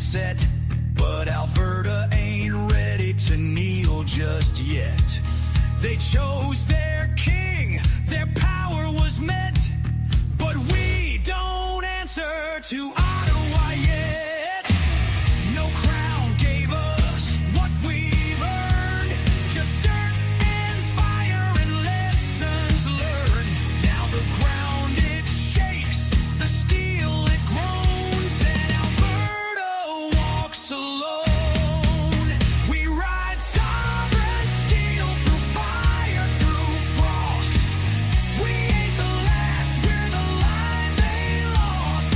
set. But Alberta ain't ready to kneel just yet. They chose their king, their power was met. But we don't answer to Ottawa yet. No crown gave us what we've earned. Just dirt and fire and lessons learned. Now the ground it shakes, the steel it groans, and Alberta walks alone. We ride sovereign steel through fire, through frost. We ain't the last, we're the line they lost.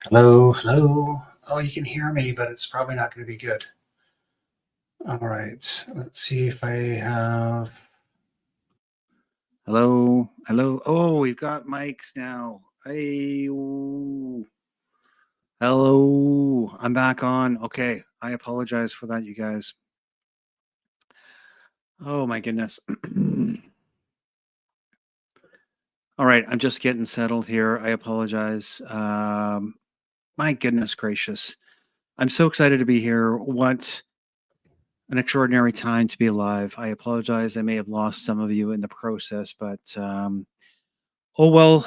Hello, hello. Oh, you can hear me, but it's probably not going to be good. All right, let's see if I have. Hello, hello. Oh, we've got mics now. Hey, hello. I'm back on. Okay, I apologize for that, you guys. Oh my goodness. All right, I'm just getting settled here. I apologize. My goodness gracious. I'm so excited to be here. What an extraordinary time to be alive. I apologize. I may have lost some of you in the process, but oh well.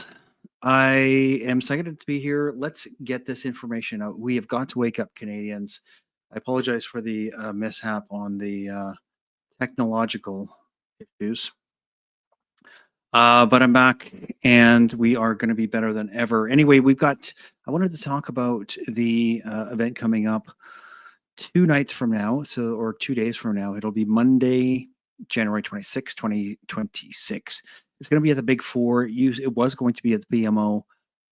I am excited to be here. Let's get this information out. We have got to wake up, Canadians. I apologize for the mishap on the technological issues. But I'm back and we are going to be better than ever. Anyway, I wanted to talk about the event coming up 2 nights from now, or 2 days from now. It'll be Monday, January 26th, 2026. It's going to be at the Big Four. It was going to be at the BMO.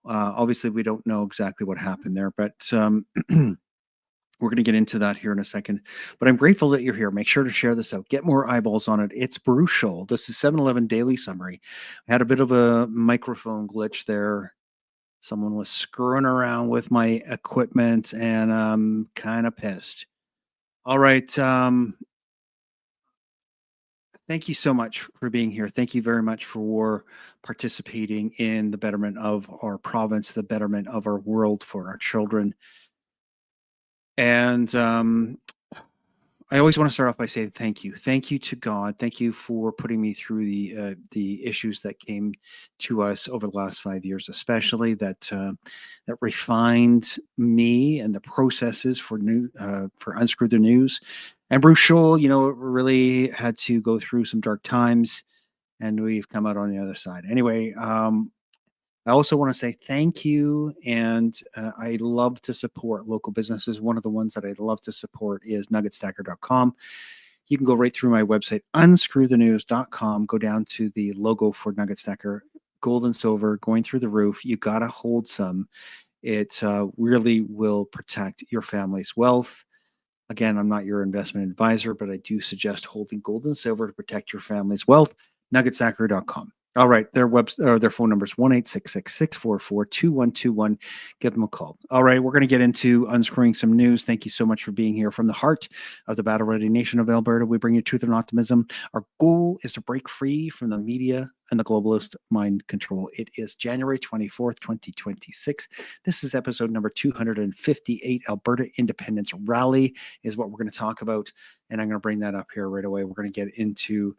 Obviously, we don't know exactly what happened there, but we're going to get into that here in a second. But I'm grateful that you're here. Make sure to share this out. Get more eyeballs on it. It's Brucial. This is 7-Eleven Daily Summary. I had a bit of a microphone glitch there. Someone was screwing around with my equipment, and I'm kind of pissed. All right. Thank you so much for being here. Thank you very much for participating in the betterment of our province, the betterment of our world for our children. And I always want to start off by saying thank you. Thank you to God. Thank you for putting me through the issues that came to us over the last 5 years, especially that refined me and the processes for Unscrew the News. And Bruce Scholl, really had to go through some dark times, and we've come out on the other side. Anyway, I also want to say thank you, and I love to support local businesses. One of the ones that I love to support is nuggetstacker.com. You can go right through my website, unscrewthenews.com, go down to the logo for Nugget Stacker, gold and silver, going through the roof. You got to hold some. It really will protect your family's wealth. Again, I'm not your investment advisor, but I do suggest holding gold and silver to protect your family's wealth. Nuggetstacker.com. All right, their phone number is 1-866-644-2121. Give them a call. All right, we're going to get into unscrewing some news. Thank you so much for being here. From the heart of the battle-ready nation of Alberta, we bring you truth and optimism. Our goal is to break free from the media and the globalist mind control. It is January 24th, 2026. This is episode number 258. Alberta Independence Rally is what we're going to talk about, and I'm going to bring that up here right away. We're going to get into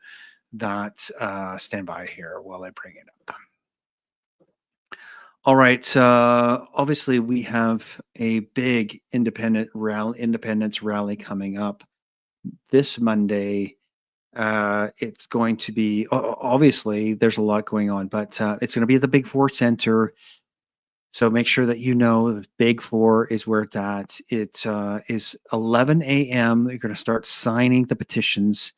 that. Stand by here while I bring it up. All right. Obviously, we have a big independence rally coming up this Monday. It's going to be obviously there's a lot going on, but it's going to be at the Big Four Center. So make sure that the Big Four is where it's at. It is 11 a.m. You're going to start signing the petitions.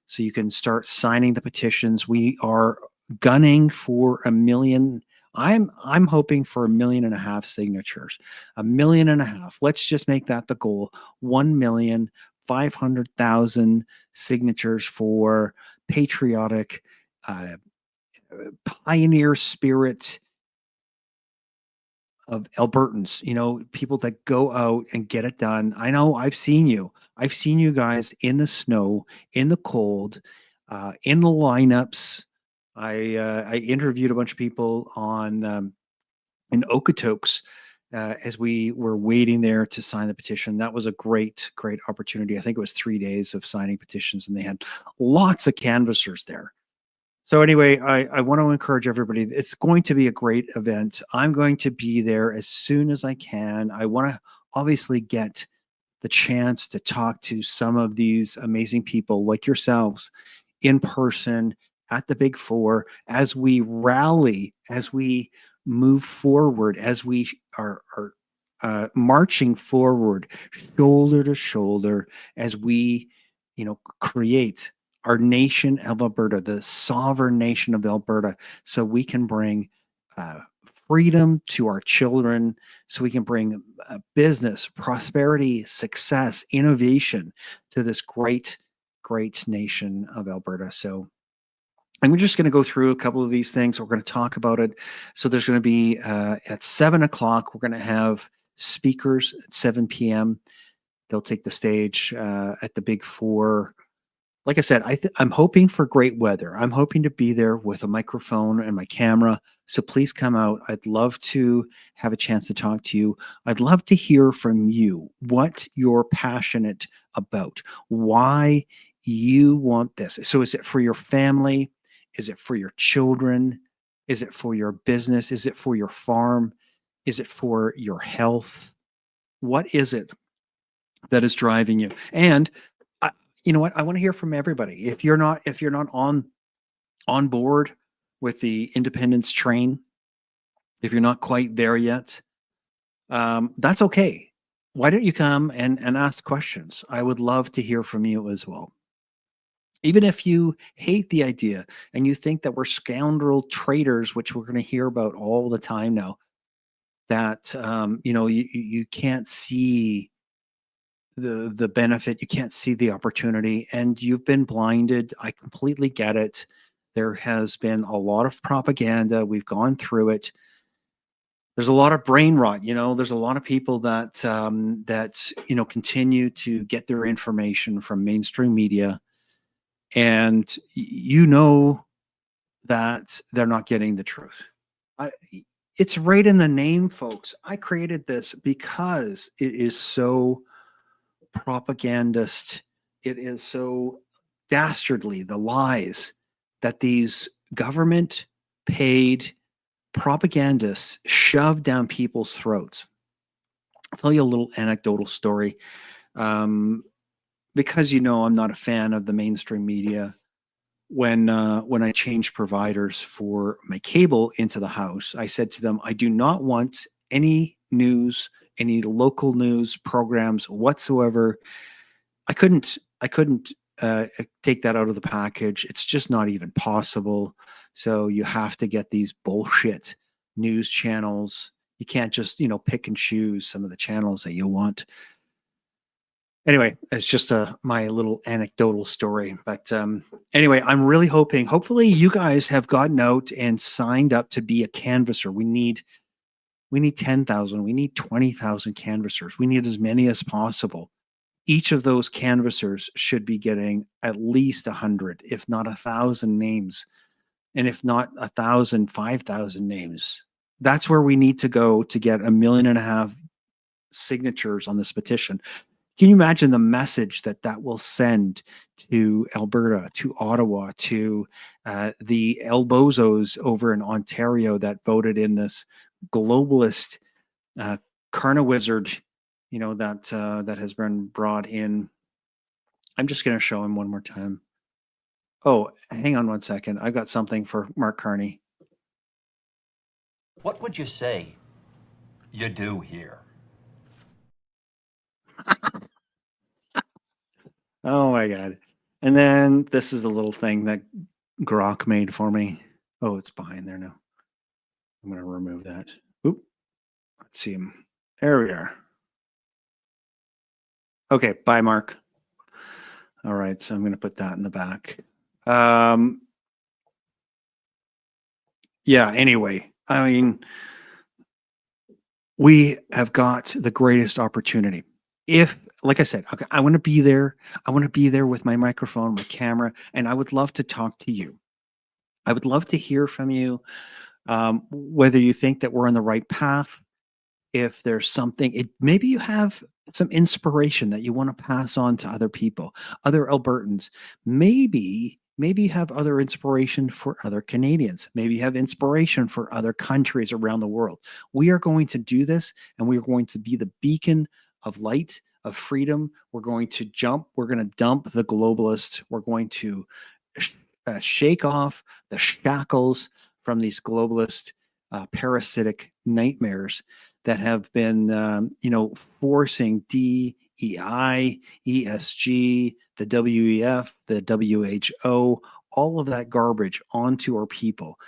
So you can start signing the petitions. We are gunning for 1 million. I'm hoping for 1.5 million signatures. 1.5 million. Let's just make that the goal. 1,500,000 signatures for patriotic, pioneer spirit of Albertans, people that go out and get it done. I know I've seen you. I've seen you guys in the snow, in the cold, in the lineups. I interviewed a bunch of people in Okotoks as we were waiting there to sign the petition. That was a great, great opportunity. I think it was 3 days of signing petitions, and they had lots of canvassers there. So anyway, I want to encourage everybody. It's going to be a great event. I'm going to be there as soon as I can. I want to obviously get the chance to talk to some of these amazing people like yourselves in person at the Big Four as we rally, as we move forward, as we are marching forward, shoulder to shoulder, as we, create our nation of Alberta, the sovereign nation of Alberta, so we can bring freedom to our children so we can bring business, prosperity, success, innovation to this great, great nation of Alberta. So I'm just going to go through a couple of these things. We're going to talk about it. So there's going to be at 7 o'clock, we're going to have speakers at 7 p.m. They'll take the stage at the Big Four. Like I said, I'm hoping for great weather. I'm hoping to be there with a microphone and my camera. So please come out. I'd love to have a chance to talk to you. I'd love to hear from you what you're passionate about, why you want this. So is it for your family? Is it for your children? Is it for your business? Is it for your farm? Is it for your health? What is it that is driving you? And you know what? I want to hear from everybody. If you're not on board with the independence train, if you're not quite there yet, that's okay. Why don't you come and ask questions? I would love to hear from you as well. Even if you hate the idea and you think that we're scoundrel traitors, which we're going to hear about all the time now, that you can't see the benefit, you can't see the opportunity, and you've been blinded. I completely get it. There has been a lot of propaganda. We've gone through it. There's a lot of brain rot. There's a lot of people that continue to get their information from mainstream media, and that they're not getting the truth. It's right in the name, folks. I created this because it is so propagandist. It is so dastardly, the lies that these government paid propagandists shove down people's throats. I'll tell you a little anecdotal story. Because I'm not a fan of the mainstream media. When I changed providers for my cable into the house, I said to them, I do not want any news, any local news programs whatsoever. I couldn't take that out of the package. It's just not even possible. So you have to get these bullshit news channels. You can't just pick and choose some of the channels that you want. Anyway, it's just my little anecdotal story. But anyway, I'm really hopefully you guys have gotten out and signed up to be a canvasser. We need 10,000. We need 20,000 canvassers. We need as many as possible. Each of those canvassers should be getting at least 100, if not 1,000 names. And if not 1,000, 5,000 names. That's where we need to go to get 1.5 million signatures on this petition. Can you imagine the message that will send to Alberta, to Ottawa, to the Elbozos over in Ontario that voted in this globalist carnawizard, that has been brought in? I'm just going to show him one more time. Oh, hang on one second. I've got something for Mark Carney. What would you say you do here? Oh my God. And then this is the little thing that Grok made for me. Oh, it's behind there now. I'm going to remove that. Oop. Let's see him. There we are. Okay. Bye, Mark. All right. So I'm going to put that in the back. Yeah. Anyway, I mean, we have got the greatest opportunity. Like I said, okay, I want to be there. I want to be there with my microphone, my camera, and I would love to talk to you. I would love to hear from you, whether you think that we're on the right path. If there's something, maybe you have some inspiration that you want to pass on to other people, other Albertans. Maybe you have other inspiration for other Canadians. Maybe you have inspiration for other countries around the world. We are going to do this, and we are going to be the beacon of light, of freedom. We're going to dump the globalists. We're going to shake off the shackles from these globalist parasitic nightmares that have been, forcing DEI, ESG, the WEF, the WHO, all of that garbage onto our people.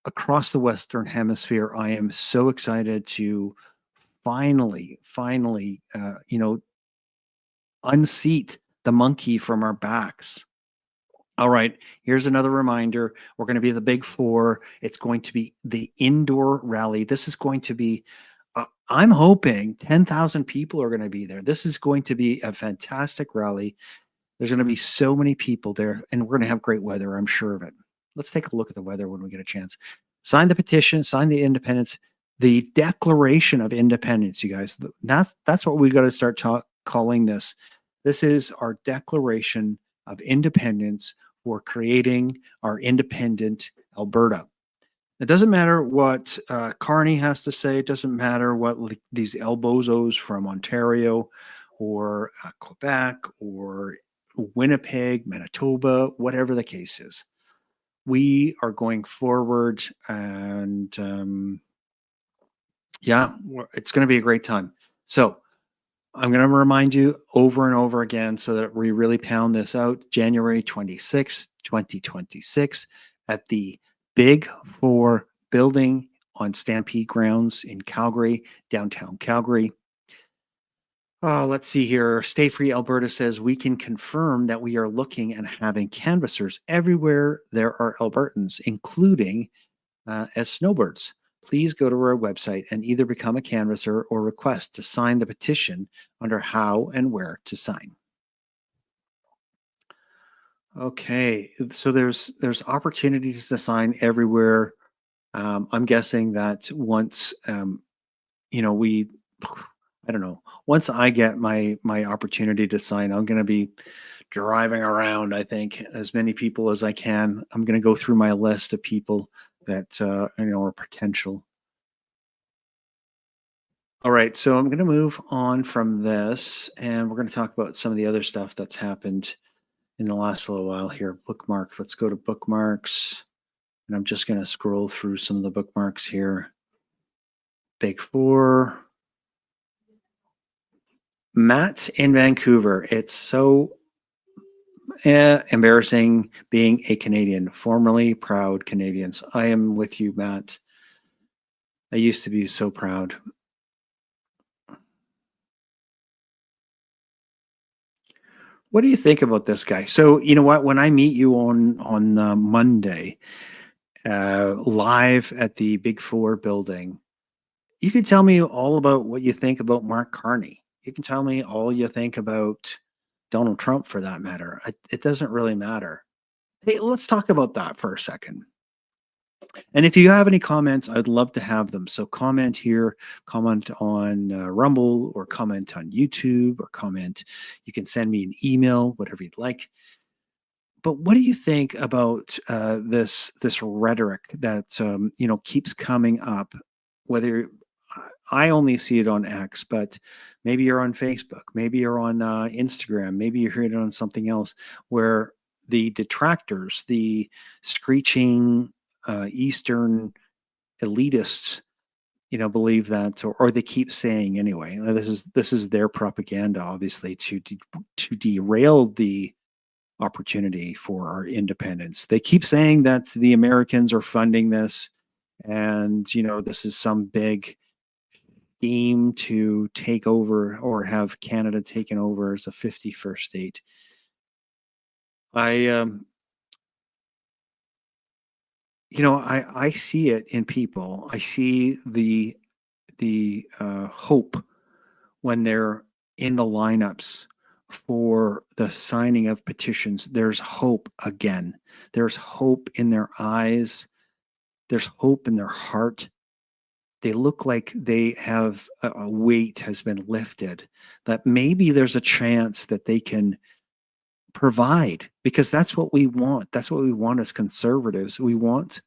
across the Western Hemisphere, I am so excited to finally, unseat the monkey from our backs. All right, here's another reminder. We're going to be the Big Four. It's going to be the indoor rally. This is going to be, I'm hoping 10,000 people are going to be there. This is going to be a fantastic rally. There's going to be so many people there, and we're going to have great weather. I'm sure of it. Let's take a look at the weather when we get a chance. Sign the petition, sign the independence, the Declaration of Independence, you guys. That's what we got to start calling this. This is our Declaration of Independence for creating our independent Alberta. It doesn't matter what Carney has to say. It doesn't matter what these elbozos from Ontario or Quebec or Winnipeg, Manitoba, whatever the case is. We are going forward, and it's going to be a great time. So I'm going to remind you over and over again so that we really pound this out. January 26th, 2026 at the Big Four building on Stampede grounds in Calgary, downtown Calgary. Let's see here. Stay Free Alberta says we can confirm that we are looking and having canvassers everywhere there are Albertans, including as snowbirds. Please go to our website and either become a canvasser or request to sign the petition under how and where to sign. Okay, so there's opportunities to sign everywhere. I'm guessing that once I don't know. Once I get my opportunity to sign, I'm going to be driving around, I think, as many people as I can. I'm going to go through my list of people that are potential. All right, so I'm going to move on from this, and we're going to talk about some of the other stuff that's happened in the last little while here. Bookmarks. Let's go to bookmarks, and I'm just going to scroll through some of the bookmarks here. Big Four. Matt in Vancouver. It's so embarrassing being a Canadian, formerly proud Canadians. I am with you, Matt. I used to be so proud. What do you think about this guy? So you know what? When I meet you on Monday, live at the Big Four building, you can tell me all about what you think about Mark Carney. You can tell me all you think about Donald Trump, for that matter. It doesn't really matter. Hey, let's talk about that for a second. And if you have any comments, I'd love to have them. So comment here, comment on Rumble, or comment on YouTube, or comment. You can send me an email, whatever you'd like. But what do you think about this rhetoric that keeps coming up? Whether I only see it on X, but maybe you're on Facebook, maybe you're on Instagram, maybe you're hearing it on something else, where the detractors, the screeching Eastern elitists, believe that, or they keep saying anyway. This is their propaganda, obviously, to derail the opportunity for our independence. They keep saying that the Americans are funding this, and this is some big scheme to take over or have Canada taken over as a 51st state. I see it in people. I see the hope when they're in the lineups for the signing of petitions. There's hope again. There's hope in their eyes. There's hope in their heart. They look like they have a weight has been lifted, that maybe there's a chance that they can provide, because that's what we want. That's what we want as conservatives. We want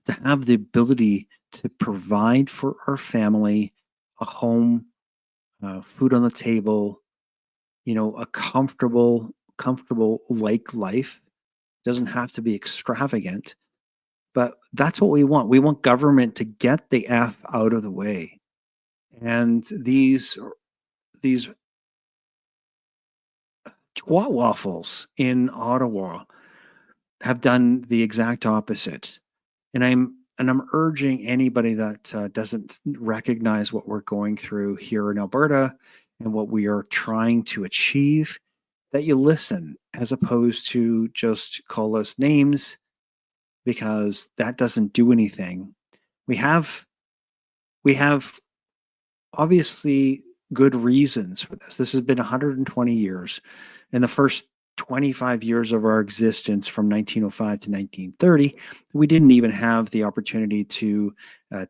to have the ability to provide for our family, a home, food on the table, a comfortable like life. Doesn't have to be extravagant, but that's what we want. We want government to get the F out of the way. And these twat waffles in Ottawa have done the exact opposite. And I'm urging anybody that doesn't recognize what we're going through here in Alberta and what we are trying to achieve, that you listen as opposed to just call us names, because that doesn't do anything. We have obviously good reasons for this. This has been 120 years. In the first 25 years of our existence, from 1905 to 1930, we didn't even have the opportunity to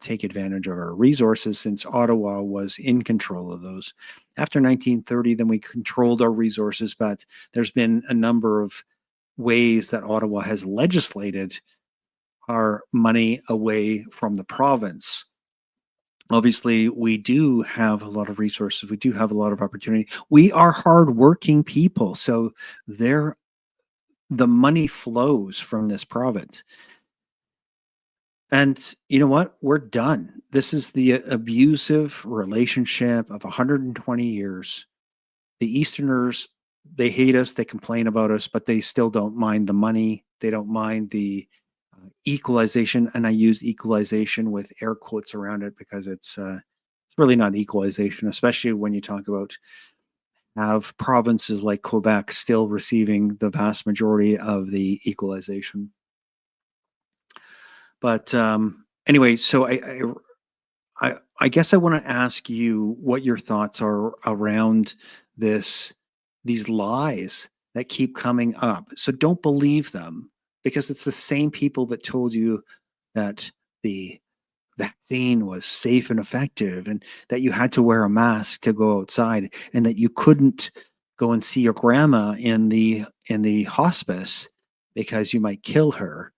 take advantage of our resources, since Ottawa was in control of those. After 1930, then we controlled our resources, but there's been a number of ways that Ottawa has legislated our money away from the province. Obviously, we do have a lot of resources. We do have a lot of opportunity. We are hardworking people, so the money flows from this province. And you know what? We're done. This is the abusive relationship of 120 years. The Easterners, they hate us, they complain about us, but they still don't mind the money. They don't mind the equalization, and I use equalization with air quotes around it, because it's really not equalization, especially when you talk about have provinces like Quebec still receiving the vast majority of the equalization. But anyway, so I guess I want to ask you what your thoughts are around these lies that keep coming up. So don't believe them, because it's the same people that told you that the vaccine was safe and effective, and that you had to wear a mask to go outside, and that you couldn't go and see your grandma in the hospice because you might kill her.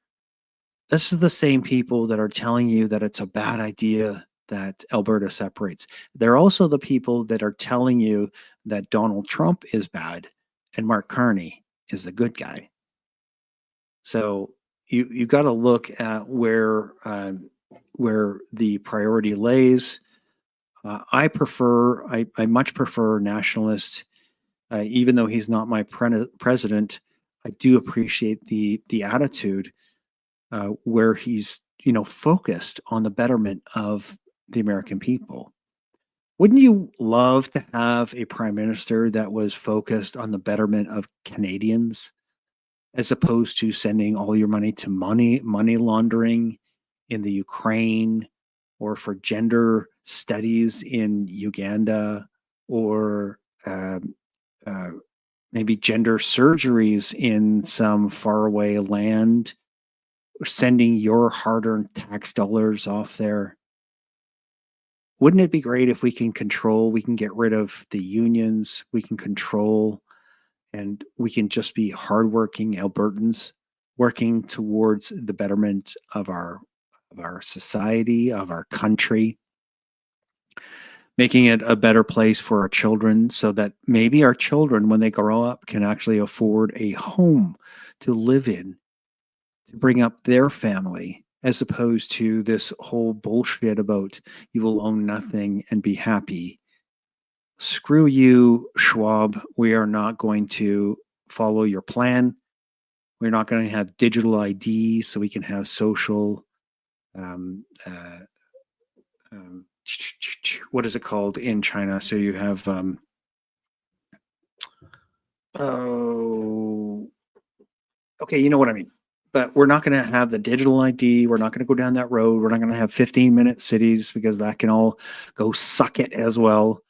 This is the same people that are telling you that it's a bad idea that Alberta separates. They're also the people that are telling you that Donald Trump is bad and Mark Carney is the good guy. So you got to look at where the priority lays. I much prefer nationalist, even though he's not my president. I do appreciate the attitude where he's focused on the betterment of the American people. Wouldn't you love to have a prime minister that was focused on the betterment of Canadians, as opposed to sending all your money to money laundering in the Ukraine, or for gender studies in Uganda, or maybe gender surgeries in some faraway land, or sending your hard-earned tax dollars off there? Wouldn't it be great if we can get rid of the unions, we can control, and we can just be hardworking Albertans working towards the betterment of our society, of our country, making it a better place for our children, so that maybe our children, when they grow up, can actually afford a home to live in, to bring up their family, as opposed to this whole bullshit about you will own nothing and be happy. Screw you, Schwab. We are not going to follow your plan. We're not going to have digital ID so we can have social, what is it called in China? So you have, okay, you know what I mean. But we're not going to have the digital ID. We're not going to go down that road. We're not going to have 15-minute cities, because that can all go suck it as well.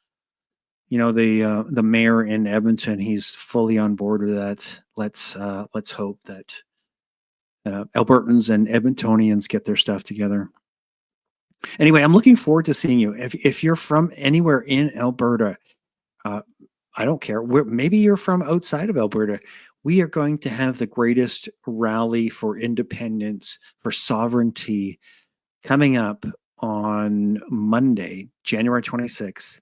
The mayor in Edmonton, he's fully on board with that. Let's hope that Albertans and Edmontonians get their stuff together. Anyway, I'm looking forward to seeing you. If you're from anywhere in Alberta, I don't care. Maybe you're from outside of Alberta. We are going to have the greatest rally for independence, for sovereignty, coming up on Monday, January 26th.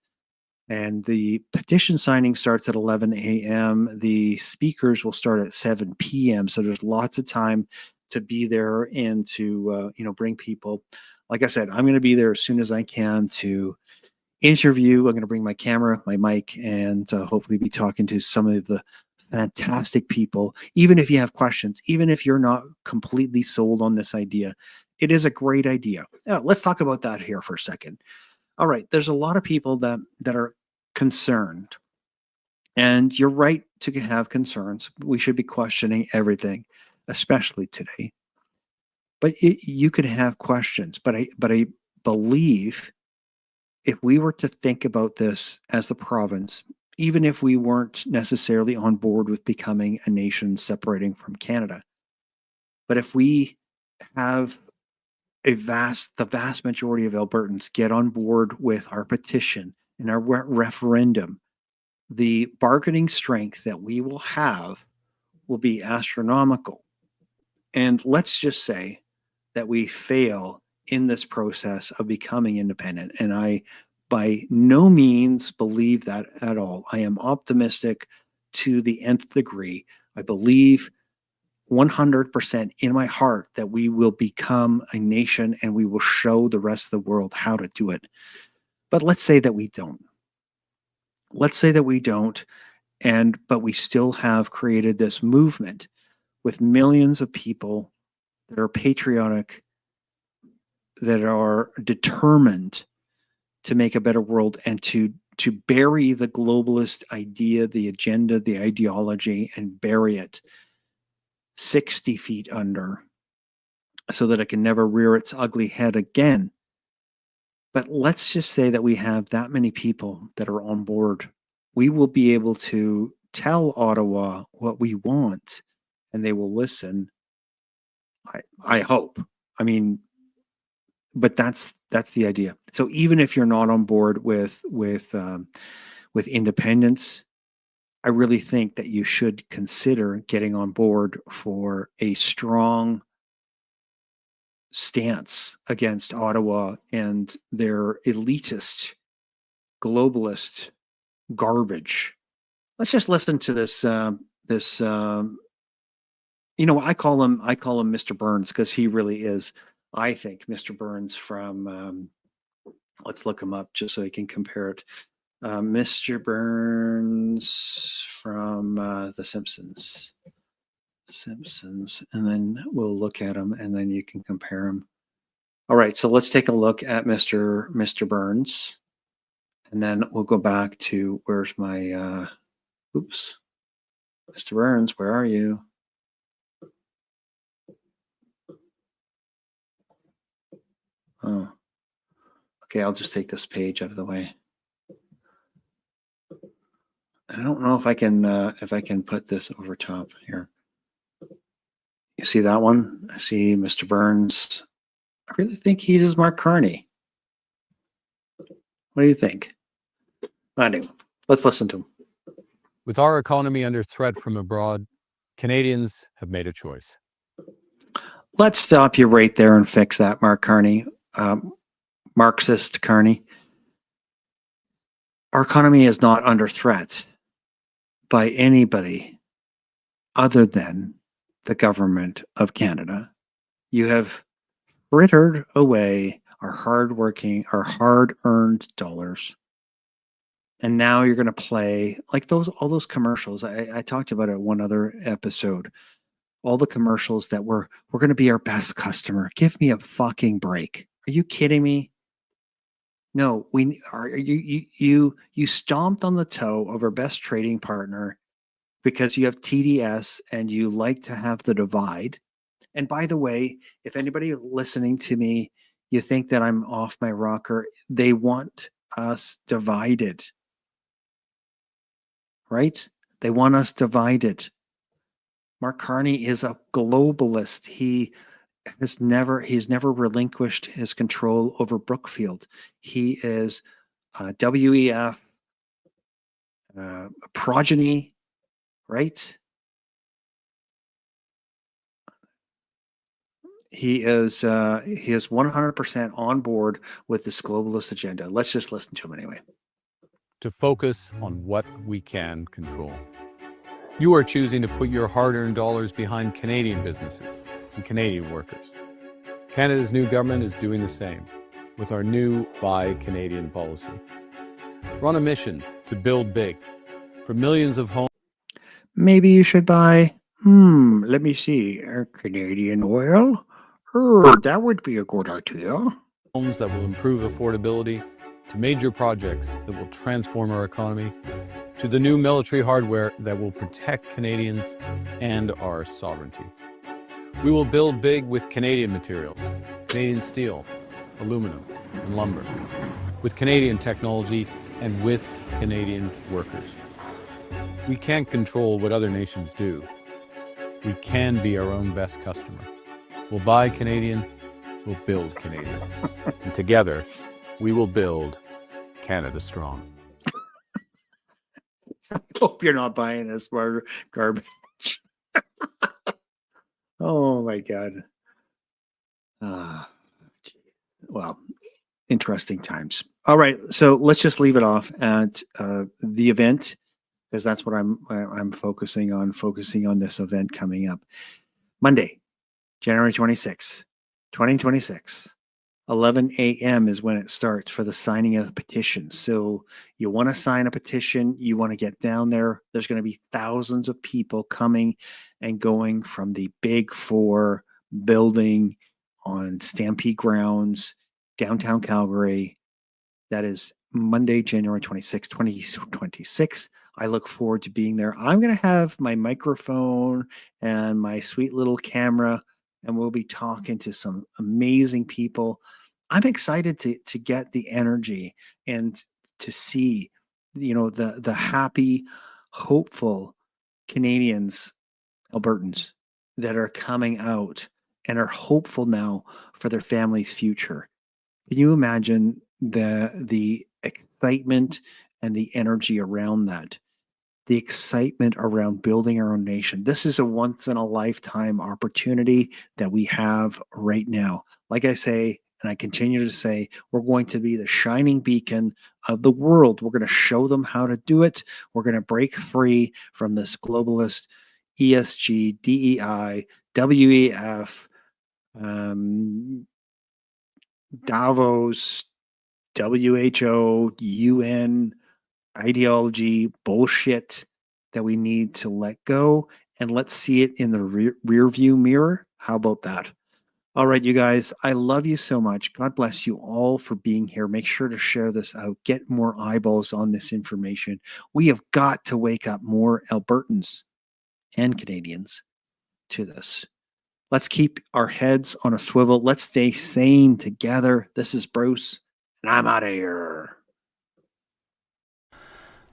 And the petition signing starts at 11 a.m. The speakers will start at 7 p.m. So there's lots of time to be there and to bring people. Like I said, I'm going to be there as soon as I can to interview. I'm going to bring my camera, my mic, and hopefully be talking to some of the fantastic people. Even if you have questions, even if you're not completely sold on this idea, It is a great idea. Let's talk about that here for a second. All right, there's a lot of people that are concerned, and you're right to have concerns. We should be questioning everything, especially today. But you could have questions. But I believe if we were to think about this as the province, even if we weren't necessarily on board with becoming a nation separating from Canada, but if we have the vast majority of Albertans get on board with our petition and our referendum, the bargaining strength that we will have will be astronomical. And let's just say that we fail in this process of becoming independent. And I, by no means, believe that at all. I am optimistic to the nth degree. I believe 100% in my heart that we will become a nation and we will show the rest of the world how to do it. But let's say that we don't. Let's say that we don't, but we still have created this movement with millions of people that are patriotic, that are determined to make a better world and to bury the globalist idea, the agenda, the ideology, and bury it 60 feet under so that it can never rear its ugly head again. But let's just say that we have that many people that are on board. We will be able to tell Ottawa what we want, and they will listen. I hope. I mean, but that's the idea. So even if you're not on board with independence, I really think that you should consider getting on board for a strong stance against Ottawa and their elitist, globalist garbage. Let's just listen to this. You know, I call him Mr. Burns because he really is. I think Mr. Burns from. Let's look him up just so I can compare it. Mr. Burns from The Simpsons. And then we'll look at him and then you can compare him. All right, so let's take a look at Mr. Burns, and then we'll go back to where's my Mr. Burns, where are you? Oh, okay, I'll just take this page out of the way. I don't know if I can put this over top here. You see that one? I see Mr. Burns. I really think he's as Mark Carney. What do you think? Anyway, let's listen to him. With our economy under threat from abroad, Canadians have made a choice. Let's stop you right there and fix that, Mark Carney. Marxist Carney. Our economy is not under threat by anybody other than the government of Canada. You have frittered away our hard-working, our hard-earned dollars. And now you're going to play like all those commercials. I talked about it in one other episode. All the commercials that we're going to be our best customer. Give me a fucking break. Are you kidding me? No, you stomped on the toe of our best trading partner because you have TDS and you like to have the divide. And by the way, if anybody listening to me, you think that I'm off my rocker, they want us divided. Right? They want us divided. Mark Carney is a globalist. He's never relinquished his control over Brookfield. He is WEF progeny, right? He is 100% on board with this globalist agenda. Let's just listen to him anyway. To focus on what we can control. You are choosing to put your hard-earned dollars behind Canadian businesses and Canadian workers. Canada's new government is doing the same with our new Buy Canadian policy. We're on a mission to build big for millions of homes. Maybe you should buy, let me see, Canadian oil That would be a good idea. Homes that will improve affordability, to major projects that will transform our economy, to the new military hardware that will protect Canadians and our sovereignty. We will build big with Canadian materials, Canadian steel, aluminum, and lumber, with Canadian technology and with Canadian workers. We can't control what other nations do. We can be our own best customer. We'll buy Canadian, we'll build Canadian. And together, we will build Canada strong. I hope you're not buying this more garbage. Oh my God. Well, interesting times. All right, so let's just leave it off at the event, because that's what I'm focusing on this event coming up. Monday, January 26th, 2026. 11 a.m. is when it starts for the signing of petitions. So you want to sign a petition, you want to get down there. There's going to be thousands of people coming and going from the Big Four building on Stampede grounds, downtown Calgary. That is Monday, January 26, 2026. I look forward to being there. I'm going to have my microphone and my sweet little camera, and we'll be talking to some amazing people. I'm excited to get the energy and to see, the happy, hopeful Canadians, Albertans that are coming out and are hopeful now for their family's future. Can you imagine the excitement and the energy around that? The excitement around building our own nation. This is a once in a lifetime opportunity that we have right now. Like I say, and I continue to say, we're going to be the shining beacon of the world. We're going to show them how to do it. We're going to break free from this globalist ESG, DEI, WEF, Davos, WHO, UN, ideology, bullshit that we need to let go, and let's see it in the rear view mirror. How about that? All right, you guys, I love you so much. God bless you all for being here. Make sure to share this out. Get more eyeballs on this information. We have got to wake up more Albertans and Canadians to this. Let's keep our heads on a swivel. Let's stay sane together. This is Bruce, and I'm out of here.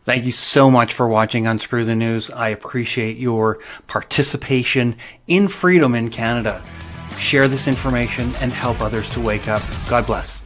Thank you so much for watching Unscrew the News. I appreciate your participation in freedom in Canada. Share this information and help others to wake up. God bless.